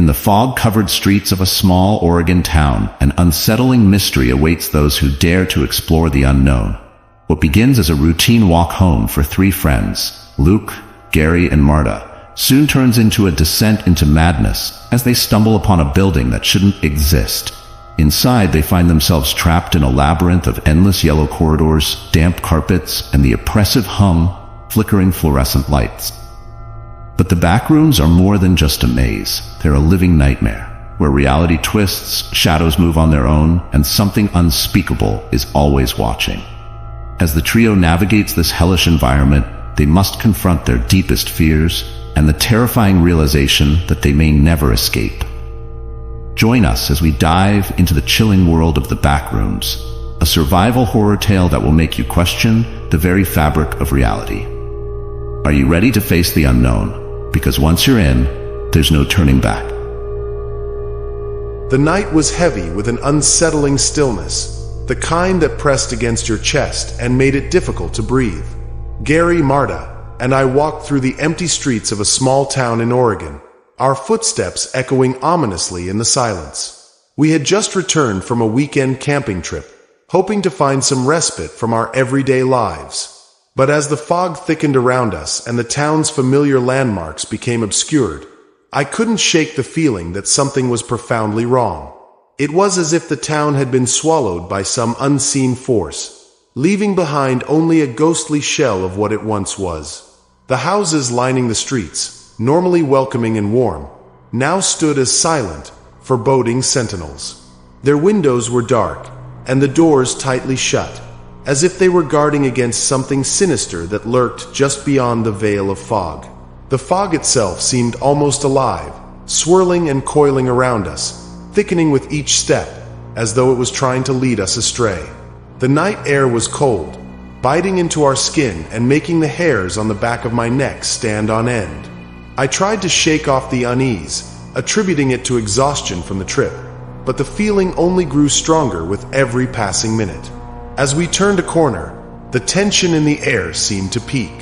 In the fog-covered streets of a small Oregon town, an unsettling mystery awaits those who dare to explore the unknown. What begins as a routine walk home for three friends, Luke, Gary, and Marta, soon turns into a descent into madness as they stumble upon a building that shouldn't exist. Inside, they find themselves trapped in a labyrinth of endless yellow corridors, damp carpets, and the oppressive hum, flickering fluorescent lights. But the backrooms are more than just a maze. They're a living nightmare, where reality twists, shadows move on their own, and something unspeakable is always watching. As the trio navigates this hellish environment, they must confront their deepest fears and the terrifying realization that they may never escape. Join us as we dive into the chilling world of the Backrooms, a survival horror tale that will make you question the very fabric of reality. Are you ready to face the unknown? Because once you're in, there's no turning back. The night was heavy with an unsettling stillness, the kind that pressed against your chest and made it difficult to breathe. Gary, Marta, and I walked through the empty streets of a small town in Oregon, our footsteps echoing ominously in the silence. We had just returned from a weekend camping trip, hoping to find some respite from our everyday lives. But as the fog thickened around us and the town's familiar landmarks became obscured, I couldn't shake the feeling that something was profoundly wrong. It was as if the town had been swallowed by some unseen force, leaving behind only a ghostly shell of what it once was. The houses lining the streets, normally welcoming and warm, now stood as silent, foreboding sentinels. Their windows were dark, and the doors tightly shut, as if they were guarding against something sinister that lurked just beyond the veil of fog. The fog itself seemed almost alive, swirling and coiling around us, thickening with each step, as though it was trying to lead us astray. The night air was cold, biting into our skin and making the hairs on the back of my neck stand on end. I tried to shake off the unease, attributing it to exhaustion from the trip, but the feeling only grew stronger with every passing minute. As we turned a corner, the tension in the air seemed to peak.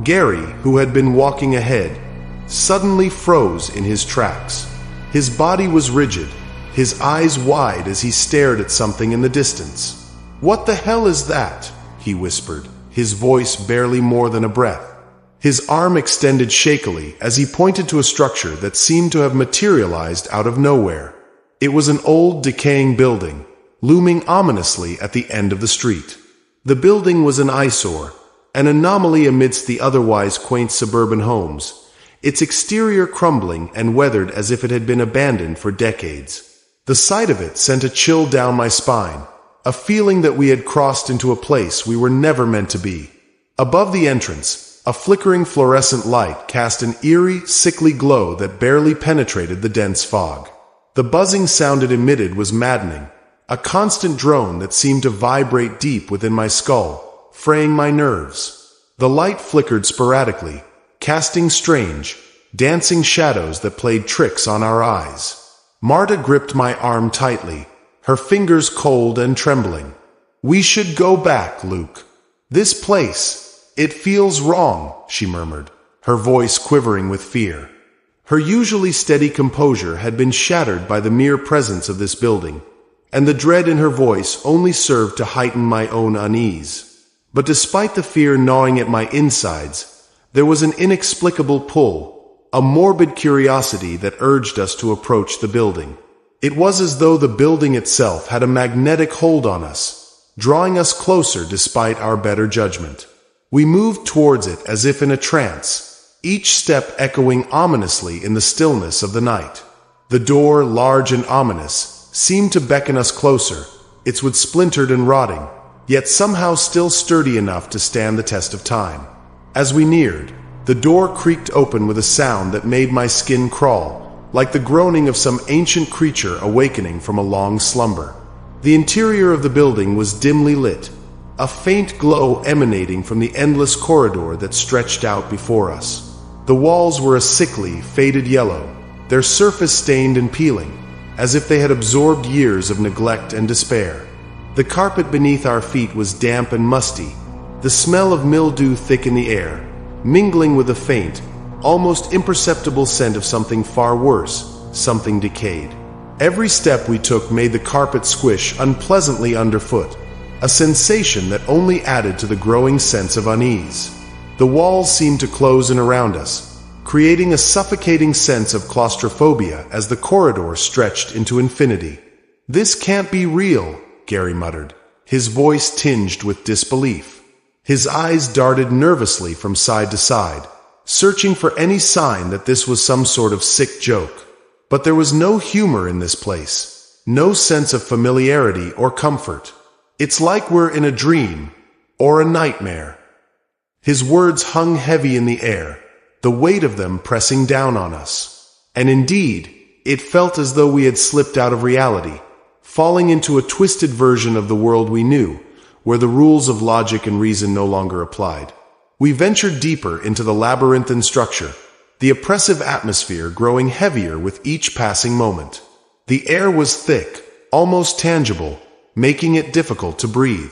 Gary, who had been walking ahead, suddenly froze in his tracks. His body was rigid, his eyes wide as he stared at something in the distance. "What the hell is that?" he whispered, his voice barely more than a breath. His arm extended shakily as he pointed to a structure that seemed to have materialized out of nowhere. It was an old, decaying building, looming ominously at the end of the street. The building was an eyesore, an anomaly amidst the otherwise quaint suburban homes, its exterior crumbling and weathered as if it had been abandoned for decades. The sight of it sent a chill down my spine, a feeling that we had crossed into a place we were never meant to be. Above the entrance, a flickering fluorescent light cast an eerie, sickly glow that barely penetrated the dense fog. The buzzing sound it emitted was maddening, a constant drone that seemed to vibrate deep within my skull, fraying my nerves. The light flickered sporadically, casting strange, dancing shadows that played tricks on our eyes. Marta gripped my arm tightly, her fingers cold and trembling. "We should go back, Luke. This place, it feels wrong," she murmured, her voice quivering with fear. Her usually steady composure had been shattered by the mere presence of this building, and the dread in her voice only served to heighten my own unease. But despite the fear gnawing at my insides, there was an inexplicable pull, a morbid curiosity that urged us to approach the building. It was as though the building itself had a magnetic hold on us, drawing us closer despite our better judgment. We moved towards it as if in a trance, each step echoing ominously in the stillness of the night. The door, large and ominous, seemed to beckon us closer, its wood splintered and rotting, yet somehow still sturdy enough to stand the test of time. As we neared, the door creaked open with a sound that made my skin crawl, like the groaning of some ancient creature awakening from a long slumber. The interior of the building was dimly lit, a faint glow emanating from the endless corridor that stretched out before us. The walls were a sickly, faded yellow, their surface stained and peeling, as if they had absorbed years of neglect and despair. The carpet beneath our feet was damp and musty, the smell of mildew thick in the air, mingling with a faint, almost imperceptible scent of something far worse, something decayed. Every step we took made the carpet squish unpleasantly underfoot, a sensation that only added to the growing sense of unease. The walls seemed to close in around us, creating a suffocating sense of claustrophobia as the corridor stretched into infinity. "This can't be real," Gary muttered, his voice tinged with disbelief. His eyes darted nervously from side to side, searching for any sign that this was some sort of sick joke. But there was no humor in this place, no sense of familiarity or comfort. "It's like we're in a dream, or a nightmare." His words hung heavy in the air, the weight of them pressing down on us. And indeed, it felt as though we had slipped out of reality, falling into a twisted version of the world we knew, where the rules of logic and reason no longer applied. We ventured deeper into the labyrinthine structure, the oppressive atmosphere growing heavier with each passing moment. The air was thick, almost tangible, making it difficult to breathe.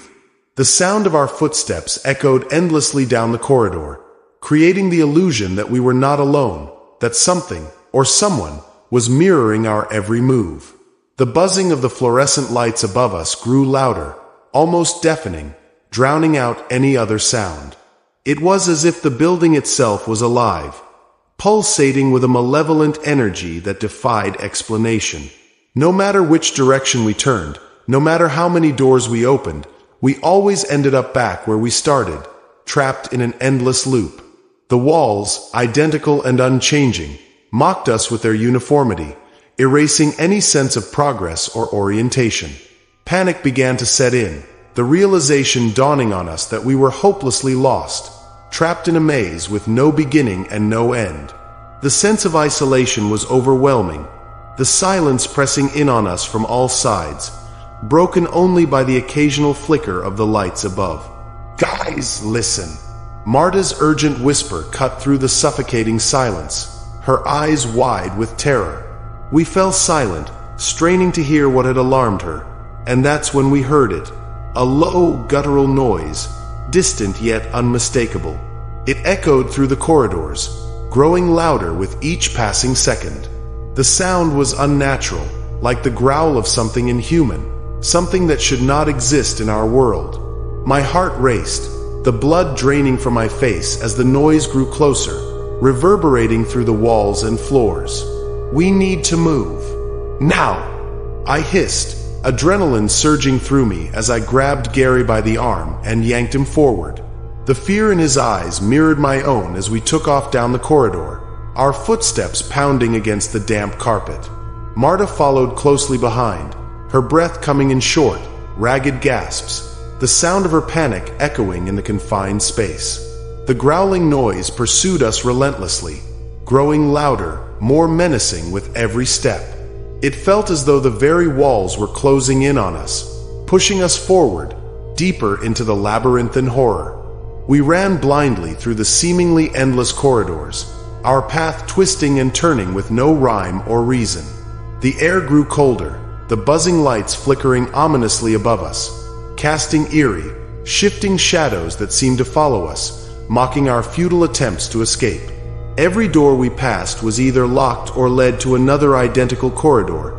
The sound of our footsteps echoed endlessly down the corridor, creating the illusion that we were not alone, that something, or someone, was mirroring our every move. The buzzing of the fluorescent lights above us grew louder, almost deafening, drowning out any other sound. It was as if the building itself was alive, pulsating with a malevolent energy that defied explanation. No matter which direction we turned, no matter how many doors we opened, we always ended up back where we started, trapped in an endless loop. The walls, identical and unchanging, mocked us with their uniformity, erasing any sense of progress or orientation. Panic began to set in, the realization dawning on us that we were hopelessly lost, trapped in a maze with no beginning and no end. The sense of isolation was overwhelming, the silence pressing in on us from all sides, broken only by the occasional flicker of the lights above. "Guys, listen!" Marta's urgent whisper cut through the suffocating silence, her eyes wide with terror. We fell silent, straining to hear what had alarmed her, and that's when we heard it. A low, guttural noise, distant yet unmistakable. It echoed through the corridors, growing louder with each passing second. The sound was unnatural, like the growl of something inhuman, something that should not exist in our world. My heart raced, the blood draining from my face as the noise grew closer, reverberating through the walls and floors. "We need to move. Now!" I hissed, adrenaline surging through me as I grabbed Gary by the arm and yanked him forward. The fear in his eyes mirrored my own as we took off down the corridor, our footsteps pounding against the damp carpet. Marta followed closely behind, her breath coming in short, ragged gasps, the sound of her panic echoing in the confined space. The growling noise pursued us relentlessly, growing louder, more menacing with every step. It felt as though the very walls were closing in on us, pushing us forward, deeper into the labyrinthine horror. We ran blindly through the seemingly endless corridors, our path twisting and turning with no rhyme or reason. The air grew colder, the buzzing lights flickering ominously above us, casting eerie, shifting shadows that seemed to follow us, mocking our futile attempts to escape. Every door we passed was either locked or led to another identical corridor,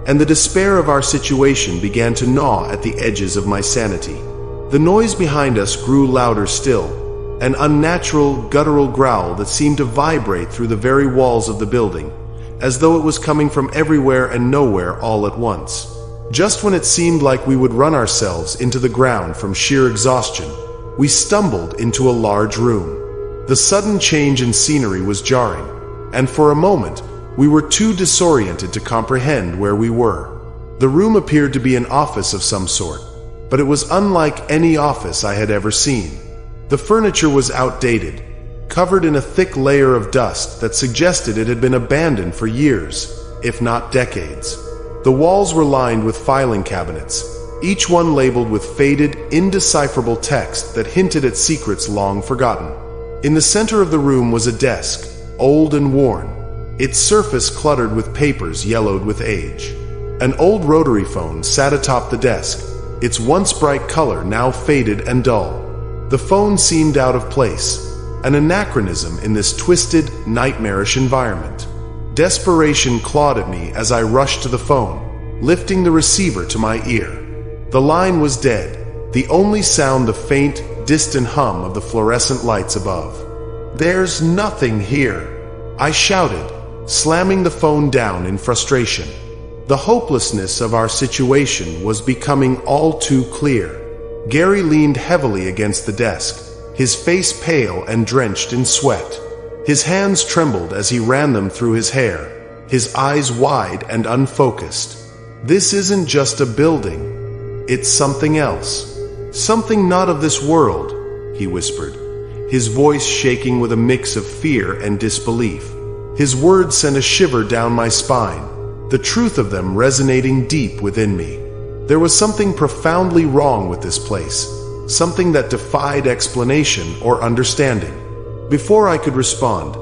and the despair of our situation began to gnaw at the edges of my sanity. The noise behind us grew louder still, an unnatural, guttural growl that seemed to vibrate through the very walls of the building, as though it was coming from everywhere and nowhere all at once. Just when it seemed like we would run ourselves into the ground from sheer exhaustion, we stumbled into a large room. The sudden change in scenery was jarring, and for a moment, we were too disoriented to comprehend where we were. The room appeared to be an office of some sort, but it was unlike any office I had ever seen. The furniture was outdated, covered in a thick layer of dust that suggested it had been abandoned for years, if not decades. The walls were lined with filing cabinets, each one labeled with faded, indecipherable text that hinted at secrets long forgotten. In the center of the room was a desk, old and worn, its surface cluttered with papers yellowed with age. An old rotary phone sat atop the desk, its once bright color now faded and dull. The phone seemed out of place, an anachronism in this twisted, nightmarish environment. Desperation clawed at me as I rushed to the phone, lifting the receiver to my ear. The line was dead, the only sound the faint, distant hum of the fluorescent lights above. "There's nothing here," I shouted, slamming the phone down in frustration. The hopelessness of our situation was becoming all too clear. Gary leaned heavily against the desk, his face pale and drenched in sweat. His hands trembled as he ran them through his hair, his eyes wide and unfocused. "This isn't just a building. It's something else. Something not of this world," he whispered, his voice shaking with a mix of fear and disbelief. His words sent a shiver down my spine, the truth of them resonating deep within me. There was something profoundly wrong with this place, something that defied explanation or understanding. Before I could respond,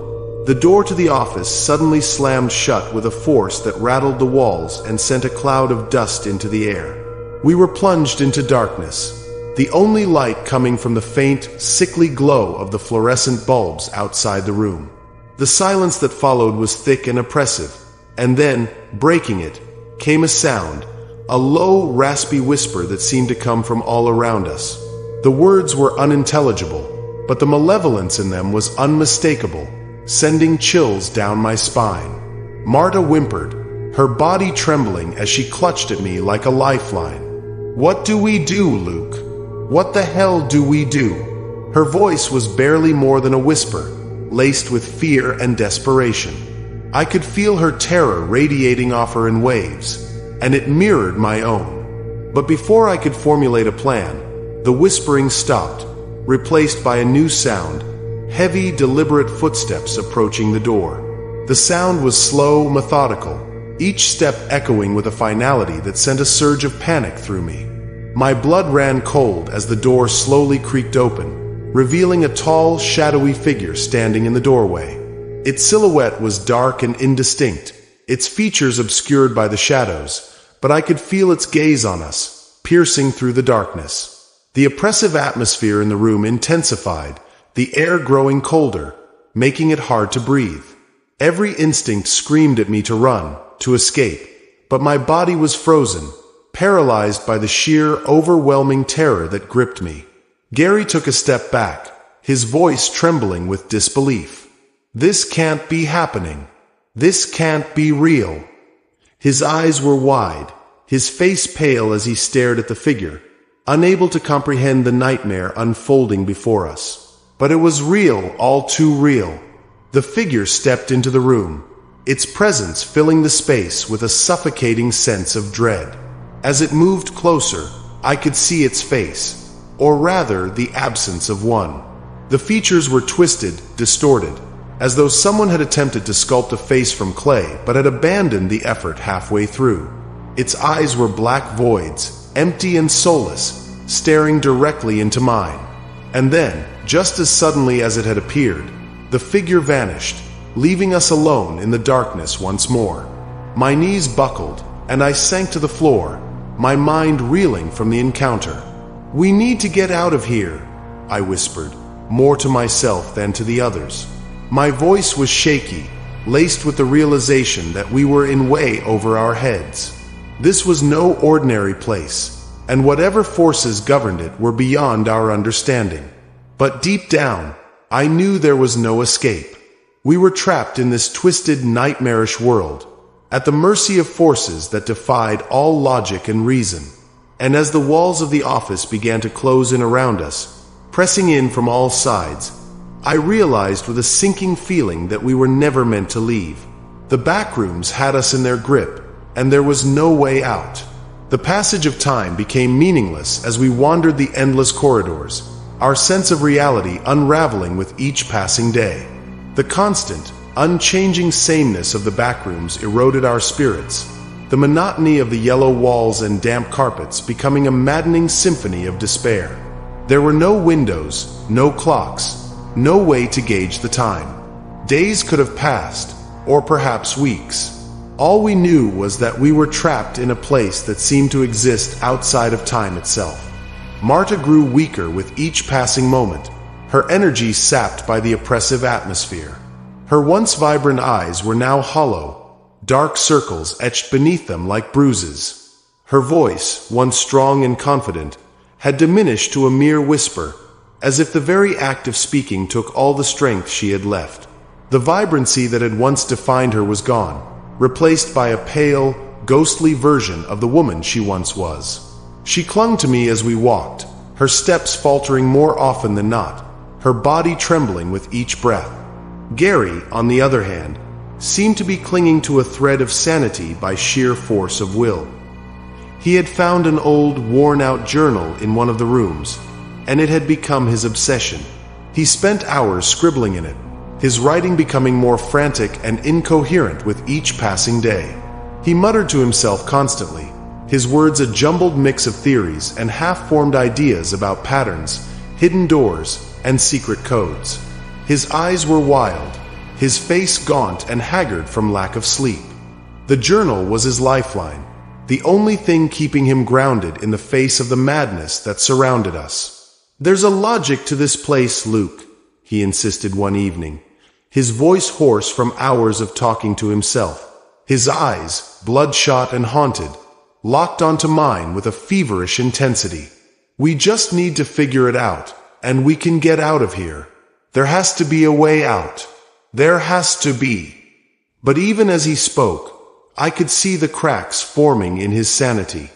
the door to the office suddenly slammed shut with a force that rattled the walls and sent a cloud of dust into the air. We were plunged into darkness, the only light coming from the faint, sickly glow of the fluorescent bulbs outside the room. The silence that followed was thick and oppressive, and then, breaking it, came a sound, a low, raspy whisper that seemed to come from all around us. The words were unintelligible, but the malevolence in them was unmistakable, sending chills down my spine. Marta whimpered, her body trembling as she clutched at me like a lifeline. "What do we do, Luke? What the hell do we do?" Her voice was barely more than a whisper, laced with fear and desperation. I could feel her terror radiating off her in waves, and it mirrored my own. But before I could formulate a plan, the whispering stopped, replaced by a new sound, heavy, deliberate footsteps approaching the door. The sound was slow, methodical, each step echoing with a finality that sent a surge of panic through me. My blood ran cold as the door slowly creaked open, revealing a tall, shadowy figure standing in the doorway. Its silhouette was dark and indistinct, its features obscured by the shadows, but I could feel its gaze on us, piercing through the darkness. The oppressive atmosphere in the room intensified, the air growing colder, making it hard to breathe. Every instinct screamed at me to run, to escape, but my body was frozen, paralyzed by the sheer, overwhelming terror that gripped me. Gary took a step back, his voice trembling with disbelief. "This can't be happening. This can't be real." His eyes were wide, his face pale as he stared at the figure, unable to comprehend the nightmare unfolding before us. But it was real, all too real. The figure stepped into the room, its presence filling the space with a suffocating sense of dread. As it moved closer, I could see its face, or rather the absence of one. The features were twisted, distorted, as though someone had attempted to sculpt a face from clay but had abandoned the effort halfway through. Its eyes were black voids, empty and soulless, staring directly into mine. And then, just as suddenly as it had appeared, the figure vanished, leaving us alone in the darkness once more. My knees buckled, and I sank to the floor, my mind reeling from the encounter. "We need to get out of here," I whispered, more to myself than to the others. My voice was shaky, laced with the realization that we were in way over our heads. This was no ordinary place, and whatever forces governed it were beyond our understanding. But deep down, I knew there was no escape. We were trapped in this twisted, nightmarish world, at the mercy of forces that defied all logic and reason. And as the walls of the office began to close in around us, pressing in from all sides, I realized with a sinking feeling that we were never meant to leave. The backrooms had us in their grip, and there was no way out. The passage of time became meaningless as we wandered the endless corridors, our sense of reality unraveling with each passing day. The constant, unchanging sameness of the backrooms eroded our spirits, the monotony of the yellow walls and damp carpets becoming a maddening symphony of despair. There were no windows, no clocks, no way to gauge the time. Days could have passed, or perhaps weeks. All we knew was that we were trapped in a place that seemed to exist outside of time itself. Marta grew weaker with each passing moment, her energy sapped by the oppressive atmosphere. Her once vibrant eyes were now hollow, dark circles etched beneath them like bruises. Her voice, once strong and confident, had diminished to a mere whisper, as if the very act of speaking took all the strength she had left. The vibrancy that had once defined her was gone, replaced by a pale, ghostly version of the woman she once was. She clung to me as we walked, her steps faltering more often than not, her body trembling with each breath. Gary, on the other hand, seemed to be clinging to a thread of sanity by sheer force of will. He had found an old, worn-out journal in one of the rooms, and it had become his obsession. He spent hours scribbling in it, his writing becoming more frantic and incoherent with each passing day. He muttered to himself constantly, his words a jumbled mix of theories and half-formed ideas about patterns, hidden doors, and secret codes. His eyes were wild, his face gaunt and haggard from lack of sleep. The journal was his lifeline, the only thing keeping him grounded in the face of the madness that surrounded us. "There's a logic to this place, Luke," he insisted one evening, his voice hoarse from hours of talking to himself, his eyes, bloodshot and haunted, locked onto mine with a feverish intensity. "We just need to figure it out, and we can get out of here. There has to be a way out. There has to be." But even as he spoke, I could see the cracks forming in his sanity.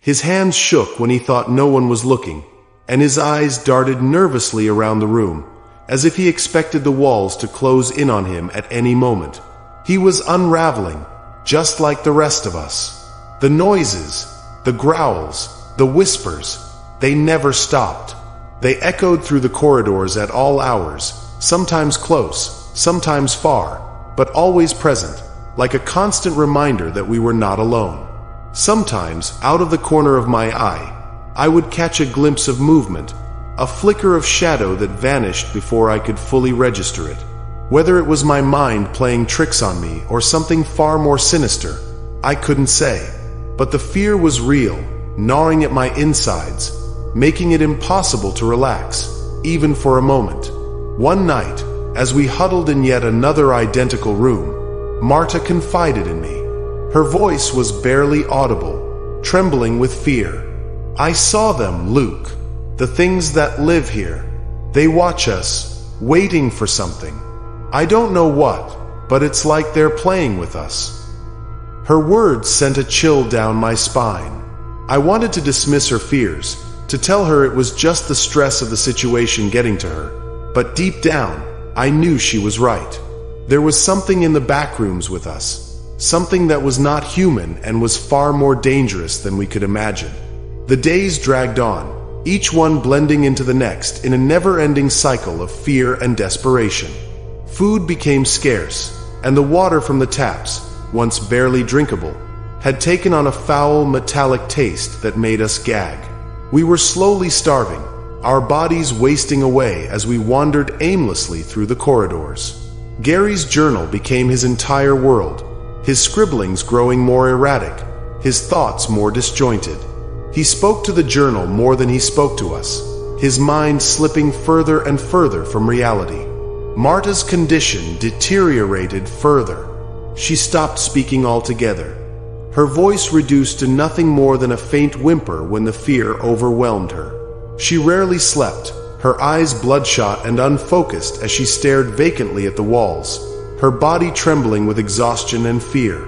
His hands shook when he thought no one was looking, and his eyes darted nervously around the room, as if he expected the walls to close in on him at any moment. He was unraveling, just like the rest of us. The noises, the growls, the whispers, they never stopped. They echoed through the corridors at all hours, sometimes close, sometimes far, but always present, like a constant reminder that we were not alone. Sometimes, out of the corner of my eye, I would catch a glimpse of movement, a flicker of shadow that vanished before I could fully register it. Whether it was my mind playing tricks on me or something far more sinister, I couldn't say. But the fear was real, gnawing at my insides, making it impossible to relax, even for a moment. One night, as we huddled in yet another identical room, Marta confided in me. Her voice was barely audible, trembling with fear. "I saw them, Luke. The things that live here. They watch us, waiting for something. I don't know what, but it's like they're playing with us." Her words sent a chill down my spine. I wanted to dismiss her fears, to tell her it was just the stress of the situation getting to her. But deep down, I knew she was right. There was something in the backrooms with us, something that was not human and was far more dangerous than we could imagine. The days dragged on, each one blending into the next in a never-ending cycle of fear and desperation. Food became scarce, and the water from the taps, once barely drinkable, had taken on a foul, metallic taste that made us gag. We were slowly starving, our bodies wasting away as we wandered aimlessly through the corridors. Gary's journal became his entire world, his scribblings growing more erratic, his thoughts more disjointed. He spoke to the journal more than he spoke to us, his mind slipping further and further from reality. Marta's condition deteriorated further. She stopped speaking altogether. Her voice reduced to nothing more than a faint whimper when the fear overwhelmed her. She rarely slept, her eyes bloodshot and unfocused as she stared vacantly at the walls, her body trembling with exhaustion and fear.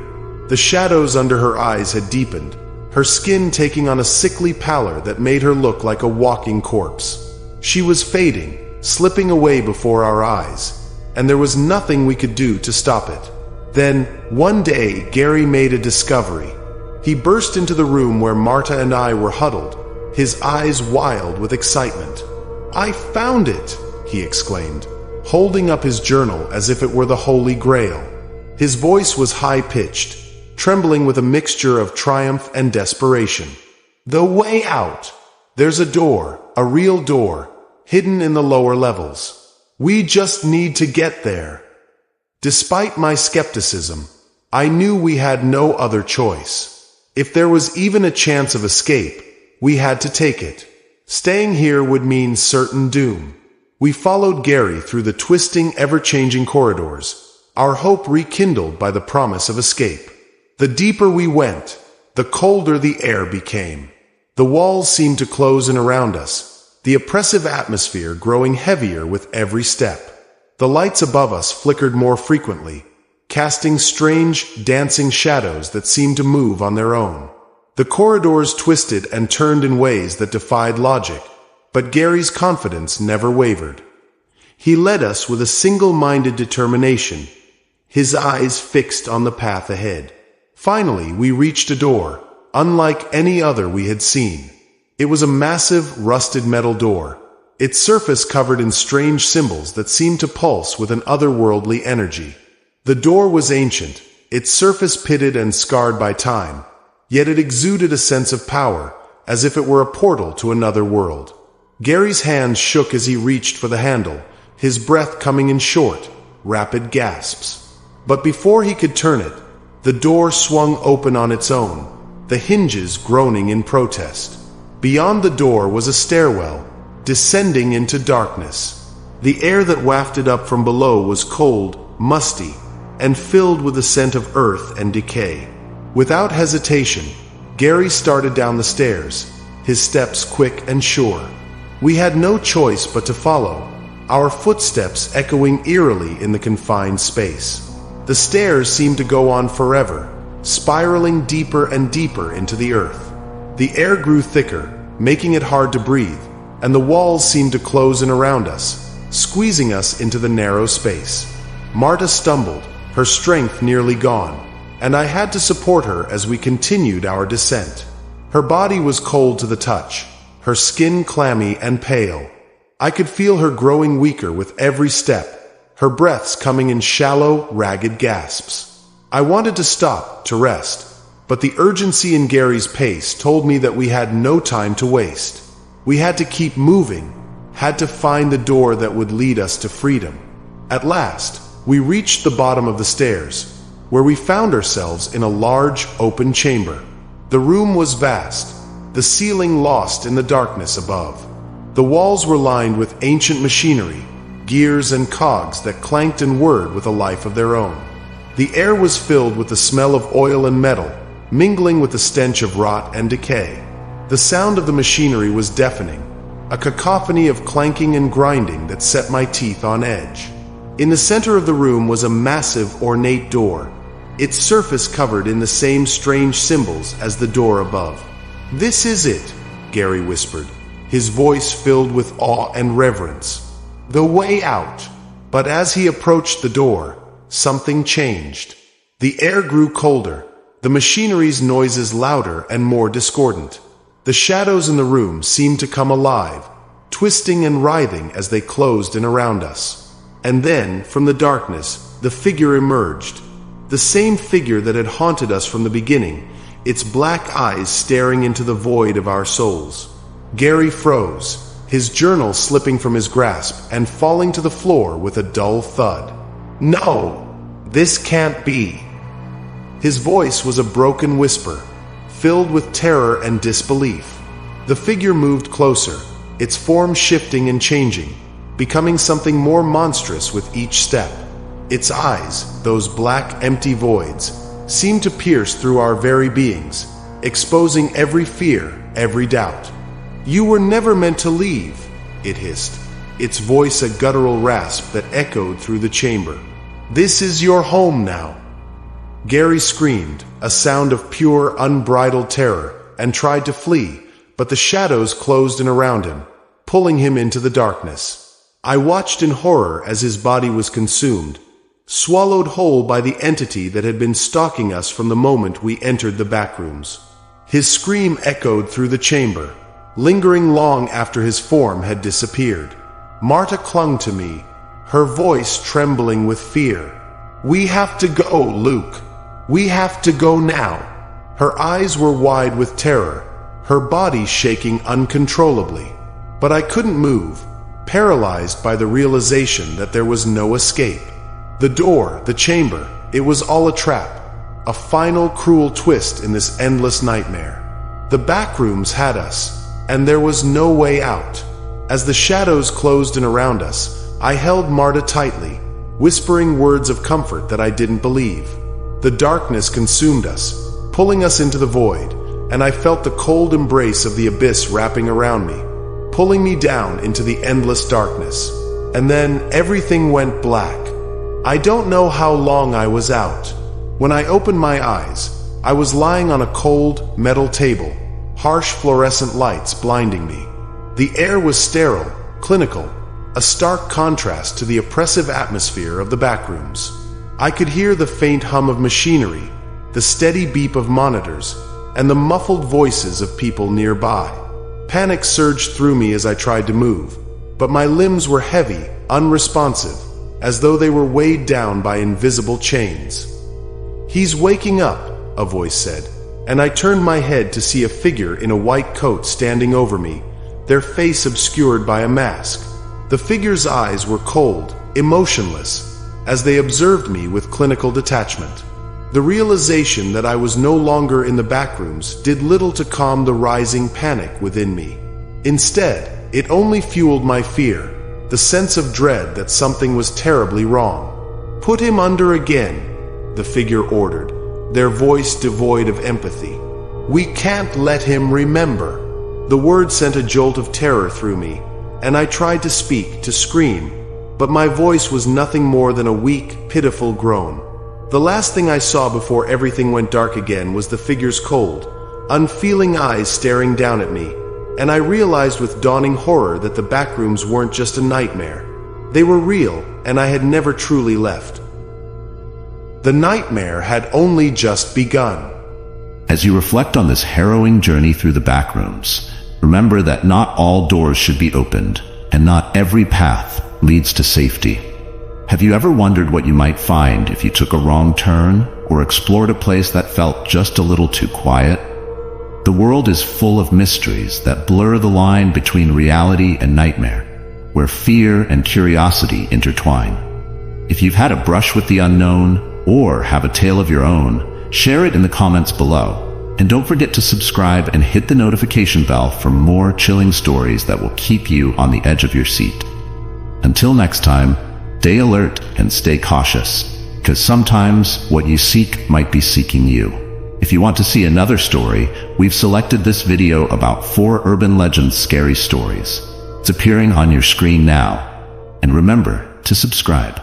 The shadows under her eyes had deepened, her skin taking on a sickly pallor that made her look like a walking corpse. She was fading, slipping away before our eyes, and there was nothing we could do to stop it. Then, one day, Gary made a discovery. He burst into the room where Marta and I were huddled, his eyes wild with excitement. "I found it!" he exclaimed, holding up his journal as if it were the Holy Grail. His voice was high-pitched, trembling with a mixture of triumph and desperation. "The way out! There's a door, a real door, hidden in the lower levels. We just need to get there." Despite my skepticism, I knew we had no other choice. If there was even a chance of escape, we had to take it. Staying here would mean certain doom. We followed Gary through the twisting, ever-changing corridors, our hope rekindled by the promise of escape. The deeper we went, the colder the air became. The walls seemed to close in around us, the oppressive atmosphere growing heavier with every step. The lights above us flickered more frequently, casting strange, dancing shadows that seemed to move on their own. The corridors twisted and turned in ways that defied logic, but Gary's confidence never wavered. He led us with a single-minded determination, his eyes fixed on the path ahead. Finally, we reached a door, unlike any other we had seen. It was a massive, rusted metal door, its surface covered in strange symbols that seemed to pulse with an otherworldly energy. The door was ancient, its surface pitted and scarred by time, yet it exuded a sense of power, as if it were a portal to another world. Gary's hands shook as he reached for the handle, his breath coming in short, rapid gasps. But before he could turn it, the door swung open on its own, the hinges groaning in protest. Beyond the door was a stairwell, descending into darkness. The air that wafted up from below was cold, musty, and filled with the scent of earth and decay. Without hesitation, Gary started down the stairs, his steps quick and sure. We had no choice but to follow, our footsteps echoing eerily in the confined space. The stairs seemed to go on forever, spiraling deeper and deeper into the earth. The air grew thicker, making it hard to breathe, and the walls seemed to close in around us, squeezing us into the narrow space. Marta stumbled, her strength nearly gone, and I had to support her as we continued our descent. Her body was cold to the touch, her skin clammy and pale. I could feel her growing weaker with every step, her breaths coming in shallow, ragged gasps. I wanted to stop, to rest, but the urgency in Gary's pace told me that we had no time to waste. We had to keep moving, had to find the door that would lead us to freedom. At last, we reached the bottom of the stairs, where we found ourselves in a large, open chamber. The room was vast, the ceiling lost in the darkness above. The walls were lined with ancient machinery, gears and cogs that clanked and whirred with a life of their own. The air was filled with the smell of oil and metal, mingling with the stench of rot and decay. The sound of the machinery was deafening, a cacophony of clanking and grinding that set my teeth on edge. In the center of the room was a massive, ornate door, its surface covered in the same strange symbols as the door above. "This is it," Gary whispered, his voice filled with awe and reverence. "The way out." But as he approached the door, something changed. The air grew colder, the machinery's noises louder and more discordant. The shadows in the room seemed to come alive, twisting and writhing as they closed in around us. And then, from the darkness, the figure emerged. The same figure that had haunted us from the beginning, its black eyes staring into the void of our souls. Gary froze, his journal slipping from his grasp and falling to the floor with a dull thud. "No, this can't be." His voice was a broken whisper, filled with terror and disbelief. The figure moved closer, its form shifting and changing, becoming something more monstrous with each step. Its eyes, those black, empty voids, seemed to pierce through our very beings, exposing every fear, every doubt. "You were never meant to leave," it hissed, its voice a guttural rasp that echoed through the chamber. "This is your home now." Gary screamed, a sound of pure, unbridled terror, and tried to flee, but the shadows closed in around him, pulling him into the darkness. I watched in horror as his body was consumed, swallowed whole by the entity that had been stalking us from the moment we entered the backrooms. His scream echoed through the chamber, lingering long after his form had disappeared. Marta clung to me, her voice trembling with fear. "We have to go, Luke. We have to go now." Her eyes were wide with terror, her body shaking uncontrollably. But I couldn't move, paralyzed by the realization that there was no escape. The door, the chamber, it was all a trap, a final cruel twist in this endless nightmare. The backrooms had us, and there was no way out. As the shadows closed in around us, I held Marta tightly, whispering words of comfort that I didn't believe. The darkness consumed us, pulling us into the void, and I felt the cold embrace of the abyss wrapping around me, pulling me down into the endless darkness. And then everything went black. I don't know how long I was out. When I opened my eyes, I was lying on a cold, metal table, harsh fluorescent lights blinding me. The air was sterile, clinical, a stark contrast to the oppressive atmosphere of the backrooms. I could hear the faint hum of machinery, the steady beep of monitors, and the muffled voices of people nearby. Panic surged through me as I tried to move, but my limbs were heavy, unresponsive, as though they were weighed down by invisible chains. "He's waking up," a voice said, and I turned my head to see a figure in a white coat standing over me, their face obscured by a mask. The figure's eyes were cold, emotionless, as they observed me with clinical detachment. The realization that I was no longer in the backrooms did little to calm the rising panic within me. Instead, it only fueled my fear, the sense of dread that something was terribly wrong. "Put him under again," the figure ordered, their voice devoid of empathy. "We can't let him remember." The word sent a jolt of terror through me, and I tried to speak, to scream, but my voice was nothing more than a weak, pitiful groan. The last thing I saw before everything went dark again was the figure's cold, unfeeling eyes staring down at me, and I realized with dawning horror that the backrooms weren't just a nightmare. They were real, and I had never truly left. The nightmare had only just begun. As you reflect on this harrowing journey through the backrooms, remember that not all doors should be opened, and not every path leads to safety. Have you ever wondered what you might find if you took a wrong turn or explored a place that felt just a little too quiet? The world is full of mysteries that blur the line between reality and nightmare, where fear and curiosity intertwine. If you've had a brush with the unknown or have a tale of your own, share it in the comments below. And don't forget to subscribe and hit the notification bell for more chilling stories that will keep you on the edge of your seat. Until next time, stay alert and stay cautious, because sometimes what you seek might be seeking you. If you want to see another story, we've selected this video about 4 urban legends scary stories. It's appearing on your screen now. And remember to subscribe.